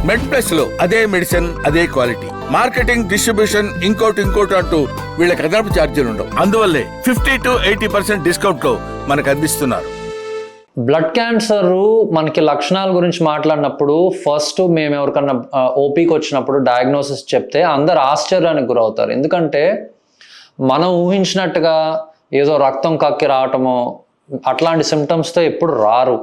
మెడ్ plus లో అదే medicine అదే క్వాలిటీ, మార్కెటింగ్ డిస్ట్రిబ్యూషన్ ఇంకోటి అంటూ వీళ్ళకి అదనపు ఛార్జీలు ఉండవు. అందువల్లే 50 to 80% డిస్కౌంట్ లో మనకు అందిస్తున్నారు. బ్లడ్ క్యాన్సర్ మనకి లక్షణాల గురించి మాట్లాడినప్పుడు ఫస్ట్ మేము ఎవరికన్నా ఓపీకి వచ్చినప్పుడు డయాగ్నోసిస్ చెప్తే అందరు ఆశ్చర్యానికి గురవుతారు. ఎందుకంటే మనం ఊహించినట్టుగా ఏదో రక్తం కక్కి రావటమో అట్లాంటి సిమ్టమ్స్తో ఎప్పుడు రారు.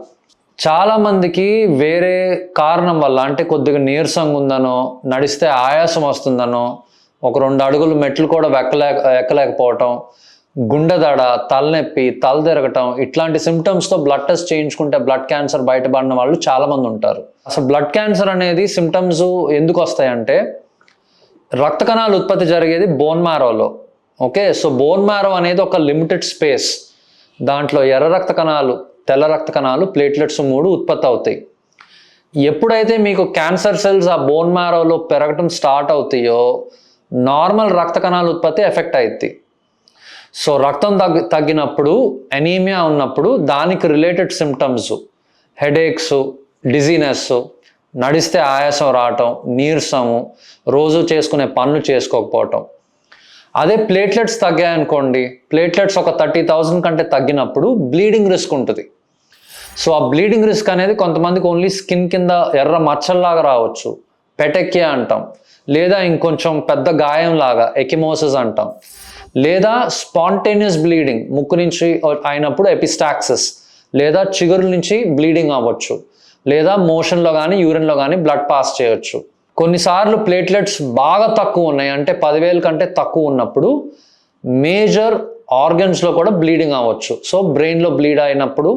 చాలామందికి వేరే కారణం వల్ల, అంటే కొద్దిగా నీరసంగా ఉందనో, నడిస్తే ఆయాసం వస్తుందనో, ఒక 2 అడుగులు మెట్లు కూడా ఎక్కలేకపోవటం, గుండె దడ, తలనొప్పి, తల తిరగటం, ఇట్లాంటి సిమ్టమ్స్తో బ్లడ్ టెస్ట్ చేయించుకుంటే బ్లడ్ క్యాన్సర్ బయటపడిన వాళ్ళు చాలామంది ఉంటారు. అసలు బ్లడ్ క్యాన్సర్ అనేది సిమ్టమ్స్ ఎందుకు వస్తాయంటే, రక్త కణాలు ఉత్పత్తి జరిగేది బోన్ మ్యారోలో. ఓకే, సో బోన్ మ్యారో అనేది ఒక లిమిటెడ్ స్పేస్. దాంట్లో ఎర్ర రక్త కణాలు, తెల్ల రక్త కణాలు, ప్లేట్లెట్స్ 3 ఉత్పత్తి అవుతాయి. ఎప్పుడైతే మీకు క్యాన్సర్ సెల్స్ ఆ బోన్ మ్యారోలో పెరగటం స్టార్ట్ అవుతాయో నార్మల్ రక్త కణాల ఉత్పత్తి ఎఫెక్ట్ అవుతుంది. సో రక్తం తగ్గినప్పుడు, ఎనీమియా ఉన్నప్పుడు దానికి రిలేటెడ్ సిమ్టమ్స్ హెడేక్స్, డిజీనెస్, నడిస్తే ఆయాసం రావటం, నీరసము, రోజు చేసుకునే పనులు చేసుకోకపోవటం. అదే ప్లేట్లెట్స్ తగ్గాయనుకోండి, ప్లేట్లెట్స్ ఒక 30,000 కంటే తగ్గినప్పుడు బ్లీడింగ్ రిస్క్ ఉంటుంది. సో ఆ బ్లీడింగ్ రిస్క్ అనేది కొంతమందికి ఓన్లీ స్కిన్ కింద ఎర్ర మచ్చల్లాగా రావచ్చు, పెటెక్కియా అంటాం, లేదా ఇంకొంచెం పెద్ద గాయంలాగా ఎకిమోసిస్ అంటాం, లేదా స్పాంటేనియస్ బ్లీడింగ్ ముక్కు నుంచి అయినప్పుడు ఎపిస్టాక్సిస్, లేదా చిగురు నుంచి బ్లీడింగ్ అవ్వచ్చు, లేదా మోషన్లో కానీ యూరిన్లో కానీ బ్లడ్ పాస్ చేయొచ్చు. కొన్నిసార్లు ప్లేట్లెట్స్ బాగా తక్కువ ఉన్నాయి, అంటే 10,000 కంటే తక్కువ ఉన్నప్పుడు మేజర్ ఆర్గన్స్లో కూడా బ్లీడింగ్ అవ్వచ్చు. సో బ్రెయిన్లో బ్లీడ్ అయినప్పుడు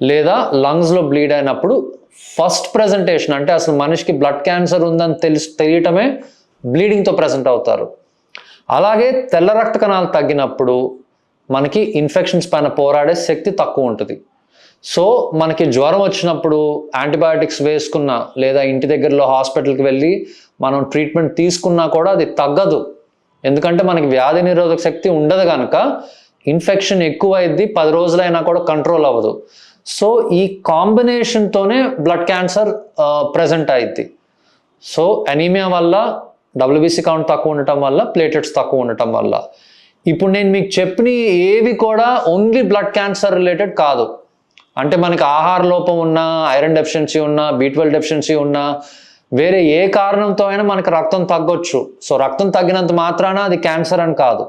లేదా లంగ్స్లో బ్లీడ్ అయినప్పుడు ఫస్ట్ ప్రజెంటేషన్, అంటే అసలు మనిషికి బ్లడ్ క్యాన్సర్ ఉందని తెలియటమే బ్లీడింగ్తో ప్రజెంట్ అవుతారు. అలాగే తెల్ల రక్త కణాలు తగ్గినప్పుడు మనకి ఇన్ఫెక్షన్స్ పైన పోరాడే శక్తి తక్కువ ఉంటుంది. సో మనకి జ్వరం వచ్చినప్పుడు యాంటీబయాటిక్స్ వేసుకున్నా, లేదా ఇంటి దగ్గరలో హాస్పిటల్కి వెళ్ళి మనం ట్రీట్మెంట్ తీసుకున్నా కూడా అది తగ్గదు. ఎందుకంటే మనకి వ్యాధి నిరోధక శక్తి ఉండదు కనుక ఇన్ఫెక్షన్ ఎక్కువైద్ది, 10 రోజులైనా కూడా కంట్రోల్ అవ్వదు. సో ఈ కాంబినేషన్తోనే బ్లడ్ క్యాన్సర్ ప్రజెంట్ అయింది. సో అనీమియా వల్ల, WBC కౌంట్ తక్కువ ఉండటం వల్ల, ప్లేట్లెట్స్ తక్కువ ఉండటం వల్ల. ఇప్పుడు నేను మీకు చెప్పిన ఏవి కూడా ఓన్లీ బ్లడ్ క్యాన్సర్ రిలేటెడ్ కాదు. అంటే మనకి ఆహార లోపం ఉన్నా, ఐరన్ డెఫిషియన్సీ ఉన్నా, B12 డెఫిషియన్సీ ఉన్నా, వేరే ఏ కారణంతో అయినా మనకి రక్తం తగ్గొచ్చు. సో రక్తం తగ్గినంత మాత్రాన అది క్యాన్సర్ అని కాదు.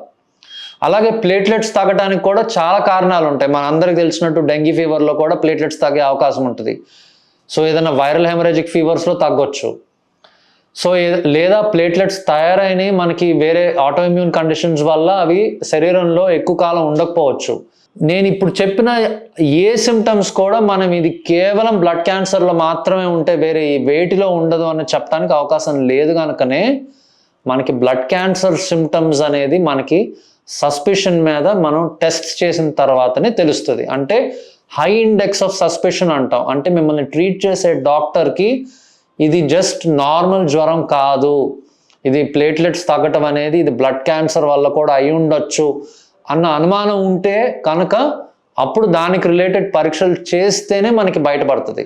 అలాగే ప్లేట్లెట్స్ తగ్గడానికి కూడా చాలా కారణాలు ఉంటాయి. మన అందరికి తెలిసినట్టు డెంగీ ఫీవర్లో కూడా ప్లేట్లెట్స్ తగ్గే అవకాశం ఉంటుంది. సో ఏదైనా వైరల్ హెమరేజిక్ ఫీవర్స్లో తగ్గొచ్చు. సో లేదా ప్లేట్లెట్స్ తయారైనవి మనకి వేరే ఆటోఇమ్యూన్ కండిషన్స్ వల్ల అవి శరీరంలో ఎక్కువ కాలం ఉండకపోవచ్చు. నేను ఇప్పుడు చెప్పిన ఏ సిమ్టమ్స్ కూడా మనం ఇది కేవలం బ్లడ్ క్యాన్సర్లో మాత్రమే ఉంటే వేరే వేటిలో ఉండదు అని చెప్పడానికి అవకాశం లేదు. కనుకనే మనకి బ్లడ్ క్యాన్సర్ సిమ్టమ్స్ అనేది మనకి సస్పిషన్ మీద మనం టెస్ట్ చేసిన తర్వాతనే తెలుస్తుంది. అంటే హై ఇండెక్స్ ఆఫ్ సస్పిషన్ అంటాం. అంటే మిమ్మల్ని ట్రీట్ చేసే డాక్టర్కి ఇది జస్ట్ నార్మల్ జ్వరం కాదు, ఇది ప్లేట్లెట్స్ తగ్గటం అనేది ఇది బ్లడ్ క్యాన్సర్ వల్ల కూడా అయి ఉండొచ్చు అన్న అనుమానం ఉంటే కనుక అప్పుడు దానికి రిలేటెడ్ పరీక్షలు చేస్తేనే మనకి బయటపడుతుంది.